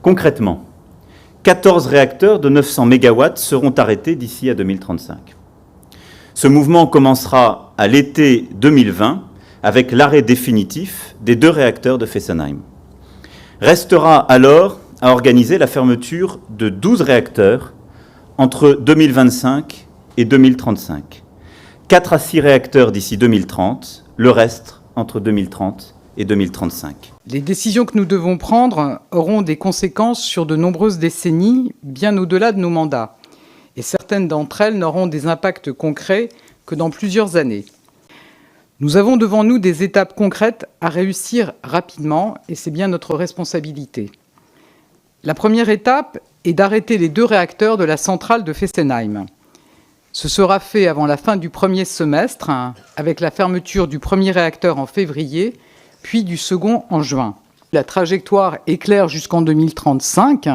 Concrètement, 14 réacteurs de 900 MW seront arrêtés d'ici à 2035. Ce mouvement commencera à l'été 2020 avec l'arrêt définitif des 2 réacteurs de Fessenheim. Restera alors à organiser la fermeture de 12 réacteurs entre 2025 et 2035. 4 à 6 réacteurs d'ici 2030, le reste entre 2030 et 2035. Les décisions que nous devons prendre auront des conséquences sur de nombreuses décennies, bien au-delà de nos mandats. Et certaines d'entre elles n'auront des impacts concrets que dans plusieurs années. Nous avons devant nous des étapes concrètes à réussir rapidement, et c'est bien notre responsabilité. La première étape est d'arrêter les 2 réacteurs de la centrale de Fessenheim. Ce sera fait avant la fin du premier semestre, avec la fermeture du premier réacteur en février, puis du second en juin. La trajectoire est claire jusqu'en 2035.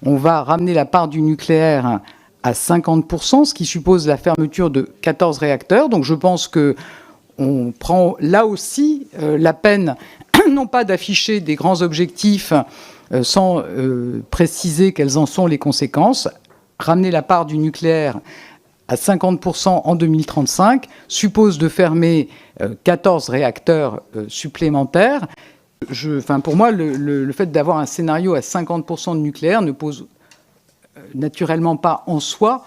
On va ramener la part du nucléaire à 50%, ce qui suppose la fermeture de 14 réacteurs. Donc je pense qu'on prend là aussi la peine, non pas d'afficher des grands objectifs sans préciser quelles en sont les conséquences. Ramener la part du nucléaire à 50% en 2035 suppose de fermer 14 réacteurs supplémentaires. Pour moi, le fait d'avoir un scénario à 50% de nucléaire ne pose naturellement pas en soi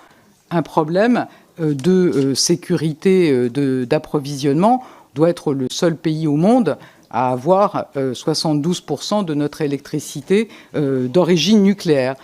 un problème de sécurité d'approvisionnement. On doit être le seul pays au monde à avoir 72% de notre électricité d'origine nucléaire.